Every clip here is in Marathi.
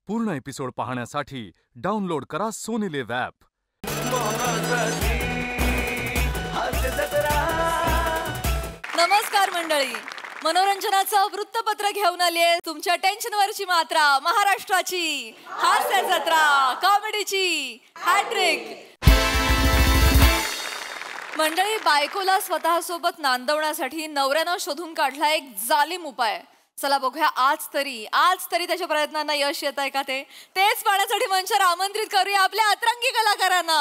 पूर्ण एपिसोड पाहण्यासाठी डाउनलोड करा सोनी लिव्ह ॲप. नमस्कार मंडळी, मनोरंजनाचं वृत्तपत्र घेऊन आलीये तुमच्या टेन्शनवरची मात्रा, महाराष्ट्राची हास्य जत्रा, कॉमेडीची हॅट्रिक. मंडळी, बायकोला स्वतःसोबत नांदवण्यासाठी नवऱ्यानं शोधून काढला एक जालिम उपाय. चला बघूया आज तरी त्याच्या प्रयत्नांना यश येत आहे का तेच पाहण्यासाठी मंचावर आमंत्रित करूया आपल्या अतरंगी कलाकारांना.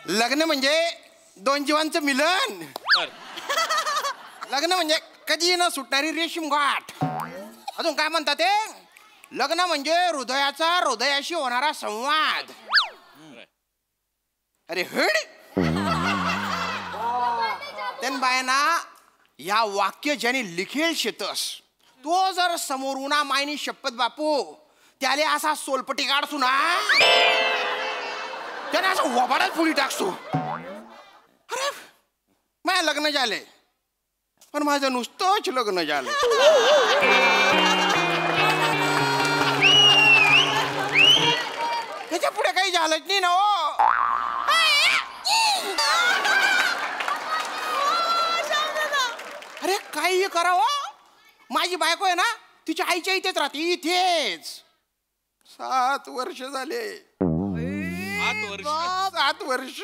लग्न म्हणजे दोन जीवांचं मिलन. लग्न म्हणजे कधी न सुटणारी रेशीम गाठ. अजून काय म्हणतात ते? लग्न म्हणजे हृदयाचा हृदयाशी होणारा संवाद. अरे हड त्यान बायना या वाक्य ज्याने लिखेल शेतस तो जर समोरून मायनी शपथ बापू त्याले असा सोलपटी काढसू ना, त्याने असं वबाडात फुली टाकसू. अरे माझं लग्न झाले पण माझं नुसतंच लग्न झालं. त्याच्या पुढे काही झालंच नाही ना. हो अरे काही करावं, माझी बायको आहे ना तिच्या आईच्या इथेच राहते, इथेच 7 वर्ष झाले. 7 वर्ष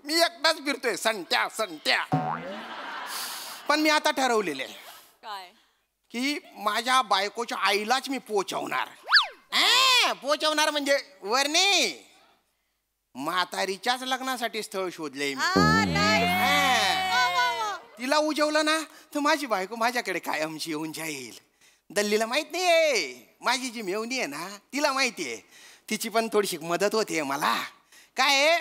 मी एकटाच फिरतोय संट्या. पण मी आता ठरवलेले काय की माझ्या बायकोच्या आईलाच मी पोचवणार. पोचवणार म्हणजे वरने म्हातारीच्याच लग्नासाठी स्थळ शोधले मी. तिला उजवलं ना तर माझी बायको माझ्याकडे कायमची येऊन जाईल. दल्लीला माहित नाहीये, माझी जी मेवणी आहे ना तिला माहितीये, तिची पण थोडीशी मदत होते मला. काय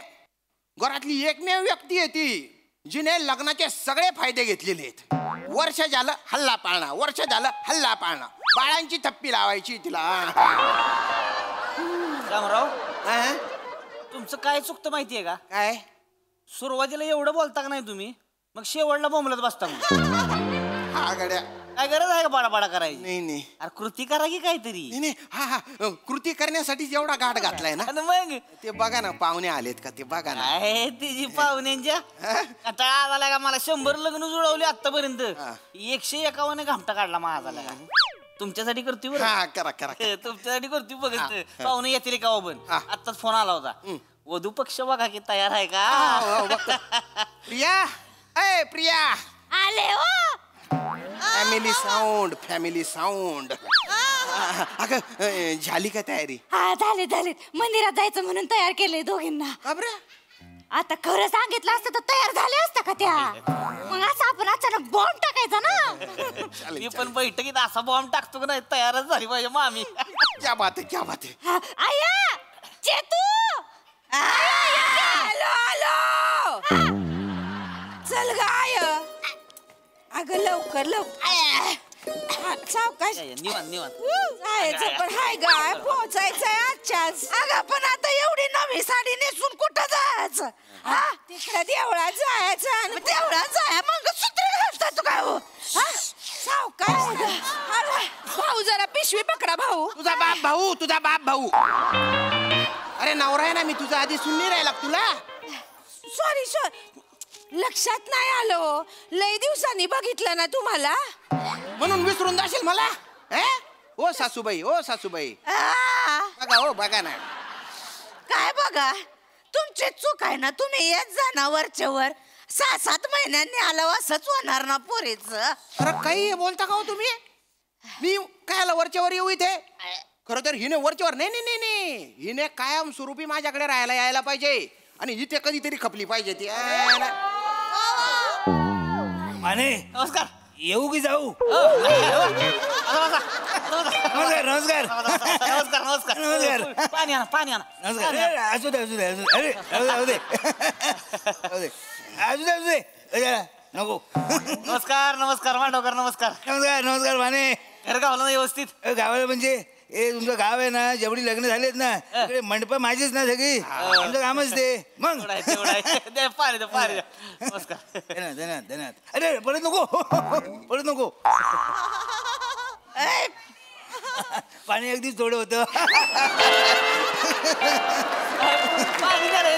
घरातली एकमेव व्यक्ती आहे ती जिने लग्नाचे सगळे फायदे घेतलेले आहेत. वर्ष झालं हल्ला पाळणं, बाळांची थप्पी लावायची तिला. रामराव, तुमचं काय चुकतं माहितीये का? काय सुरुवातीला एवढं बोलता का नाही तुम्ही, मग शेवटला बोंबलत बसता. हा गड्या, काय गरज आहे का बाडाबाडा करायची? नाही अरे कृती करा की काहीतरी. नाही हा कृती करण्यासाठी जेवढा गाठ घातलाय ना मग ते बघा ना, पाहुणे आलेत का ते बघा ना. आहे तिची पाहुण्यांच्या आता आला का, मला 100 लग्न जुळवली आतापर्यंत, 151 घामटा काढला माझा लगा. तुमच्यासाठी करतोय बरं. हा करा तुमच्यासाठी करतोय बघ. पाहुणे येतील का पण आत्ताच फोन आला होता. वधू पक्ष बघा की तयार आहे का. प्रिया आले हो. Family sound. अगं झाली का तयारी? हा झाले. मंदिरात जायचं म्हणून तयार केलंय दोघींना. आता खरं सांगितलं असतं तर तयार झाले असतं का त्या. मग असं आपण अचानक बॉम्ब टाकायचा ना. मी पण बैठकीत असा बॉम्ब टाकतो का नाही, तयारच झाली पाहिजे मामी. क्या बात है. आया चेतू, आलो. चल गाय, अगं लवकर सावकाश. निवांत जायचं पण हाय गाय, पोहोचायचंय आजच्याच. अगं पण आता एवढी नवी साडी नेसून कुठं जायचं? हा तिकडे देवळात जायचं आणि देवळात जाय मंगळसूत्र घालता तू काय? हो सावकाश. भाऊ जरा पिशवी पकडा. भाऊ तुझा बाप भाऊ. अरे नवरा आहे ना मी तुझा, आधी सुन्नी राहिला तुला. सॉरी लक्षात नाही आलो. लय दिवसांनी बघितलं ना तुम्हाला म्हणून विसरून जाशील मला. ओ सासूबाई बघा ना. काय बघा, तुमची चूक आहे ना. तुम्ही येत जा ना वरच्यावर. 6-7 महिन्यांनी आलं असंच होणार ना पोरीच. अरे काही बोलता का हो तुम्ही? मी काय आला वरच्यावर येऊ इथे? खरं तर हिने वरच्यावर नाही, हिने कायम स्वरूपी माझ्याकडे राहायला यायला पाहिजे आणि इथे कधीतरी खपली पाहिजे ती. माने नमस्कार. येऊ की जाऊ? नमस्कार. पाणी आणा. नमस्कार. असू दे. अरे राहू दे. नको. नमस्कार मांडवकर. नमस्कार माने. घर गावला ना व्यवस्थित? गावाला म्हणजे हे तुमचं गाव आहे ना, जेवढी लग्न झालेत ना तिकडे मंडप माझीच ना सगळी. आमचं कामच ते. मग तेवढं आहे. दे पाणी द्या. नमस्कार. धन्यवाद. अरे परत नको परत नको. पाणी अगदीच थोडं होतं. पाणी द्या रे,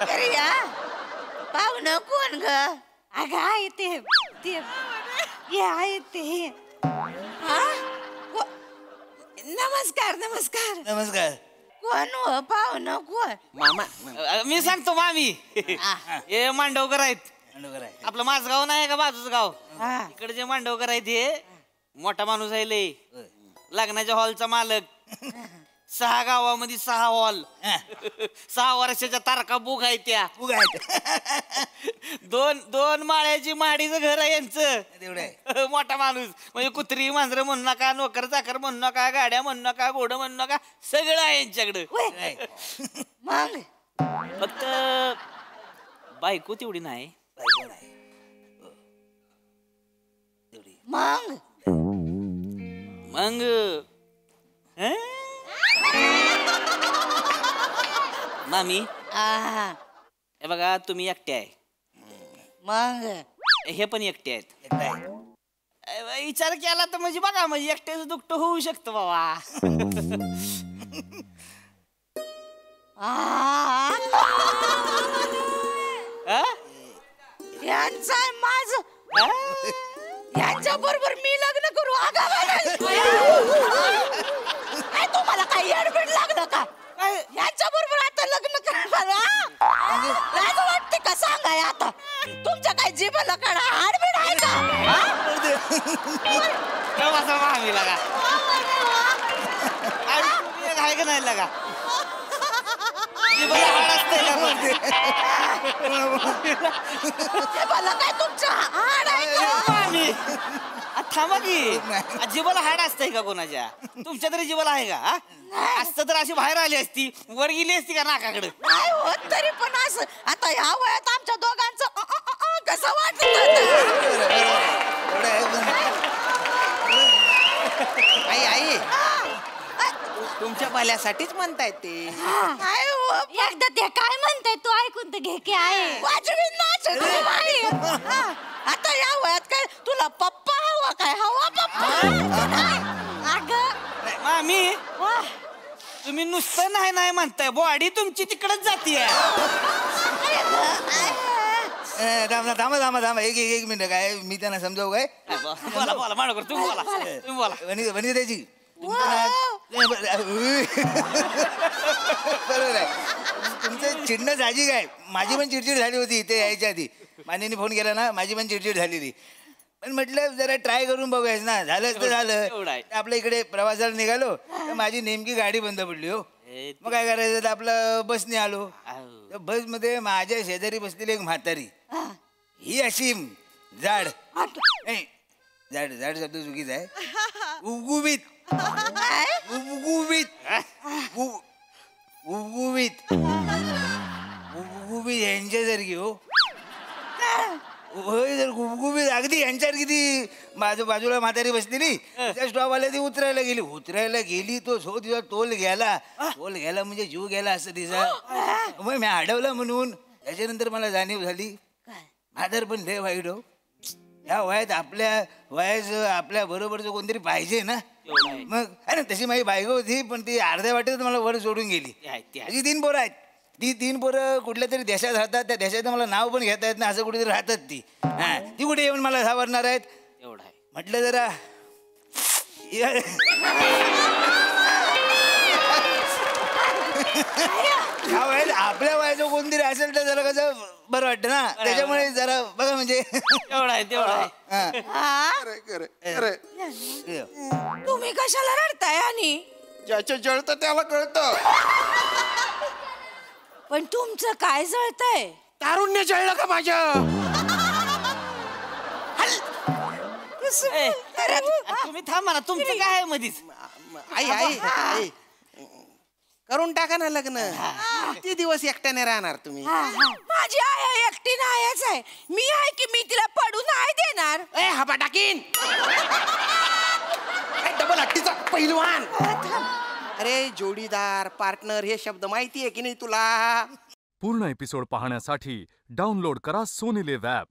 अरे या पाहुणं कोण ग? अगं आहे ते हे आहे ते. हा? नमस्कार. कोण हो पाहुणं कोण? मामा मी सांगतो मामी. हे मांडवकर आहेत. आपलं माझगाव नाही का, बाजूचं गाव. हा. इकडे जे मांडवकर आहेत हे मोठा माणूस आहे लय. लग्नाच्या हॉलचा मालक. 6 गावामध्ये 6 हॉल. 6 वर्षाच्या तारखा बुक आहेत त्या. दोन माळ्याची माडीचं घर आहे यांचं. तेवढं आहे. मोठा माणूस म्हणजे कुत्री मांजरं म्हणू नका, नोकर चाकर म्हणू नका, गाड्या म्हणू नका, घोडं म्हणू नका, सगळं आहे यांच्याकडं. मग फक्त बायको तेवढी नाही. मग मग मामी हा. हे बघा, तुम्ही एकटे आहे, मग हे पण एकटे आहेत. विचार केला तर म्हणजे बघा, म्हणजे एकट्याचं दुखत होऊ शकतं बाबा. यांचा माझ यांच्या बरोबर मी लग्न करू? काय तुम्हाला काही अडबड लागलं का? यांच्या बरोबर आता लग्न करणार? लाज वाटते का सांगाय? आता तुमच्या काय जीवाला काढा आडबीड आहे का? मामी लागा आहे का नाही लागा? जीवाला काय तुमचं हाड आहे का? थांबा की, जिबाला हाड असतंय का कोणाच्या? तुमच्या तरी जिबाला आहे का? असतं तर अशी बाहेर आली असती, वर गेली असती का नाकाकडे? नाही होत तरी पण असं आता ह्या वयात आमच्या दोघांचं कसं वाटत? आई तुमच्या भल्यासाठीच म्हणतायत ते. एकदा ते काय म्हणताय तू ऐकून तर घे की आहे. वाजवी नाच आता या वयात काय तुला पप्पा हवा? काय हवा पप्पा? अगं मामी, तुम्ही नुसतं नाही म्हणताय, बॉडी तुमची तिकडच जातीये. थांबा एक मिनिट. काय मी त्यांना समजावू काय? बोला मांडवकर, तुम्ही बोला. वनी त्याची बरोबर आहे. तुमचं चिडणं साहजिक आहे. माझी पण चिडचिड झाली होती ते यायच्या आधी. मानेने फोन केला ना, माझी पण चिडचिड झालेली. पण म्हटलं जरा ट्राय करून बघूयाच ना. झालं तर झालं. आपल्या इकडे प्रवासाला निघालो तर माझी नेमकी गाडी बंद पडली हो. मग काय करायचं तर आपलं बसने आलो. बस मध्ये माझ्या शेजारी बसलेली एक म्हातारी. ही अशी जाड नाही, जाड शब्द चुकीचा आहे. उगुबीत यांच्यासारखी हो. होय, जर गुबगुबीत अगदी यांच्यासारखी ती. बाजूला म्हातारी बसलेली, त्या स्टॉपवाल्या ती उतरायला गेली तो तिचा तोल घ्यायला म्हणजे जीव गेला असं तिचा. मग मी अडवलं म्हणून. त्याच्यानंतर मला जाणीव झाली म्हातार पण लय वाईट हो. ह्या वयात आपल्या बरोबरचं कोणतरी पाहिजे ना. मग अरे तशी माझी बायको होती, पण ती अर्ध्या वाटेत मला वर सोडून गेली. अशी 3 पोरं आहेत. ती 3 पोरं कुठल्या तरी देशात राहतात. त्या देशात मला नाव पण घेता येत नाही, असं कुठेतरी राहतात ती. ती कुठे येऊन मला सावरणार आहेत? एवढं आहे. म्हटलं जरा आपल्या वयाचं कोणतरी असेल तर जरा कसं बरं वाटतं ना. त्याच्यामुळे जरा बघा म्हणजे तेवढं आहे. तुम्ही कशाला रडताय? आणि ज्याचं जळतं त्याला कळतं. पण तुमचं काय जळतंय? तारुण्य जळलं का माझं? तुम्ही थांबा ना, तुमचं काय आहे मधीच? आई करून टाका ना लग्न. किती दिवस एकट्याने राहणार तुम्ही? माझी आई एकटी नाहीच आहे. मी आहे की मी तिला पडू नाही देणार. हपा टाकीन. डबल हट्टीचा पहिलवान. अरे जोडीदार, पार्टनर हे शब्द माहितीये की नाही तुला? पूर्ण एपिसोड पाहण्यासाठी डाउनलोड करा सोनी लिव्ह ॲप.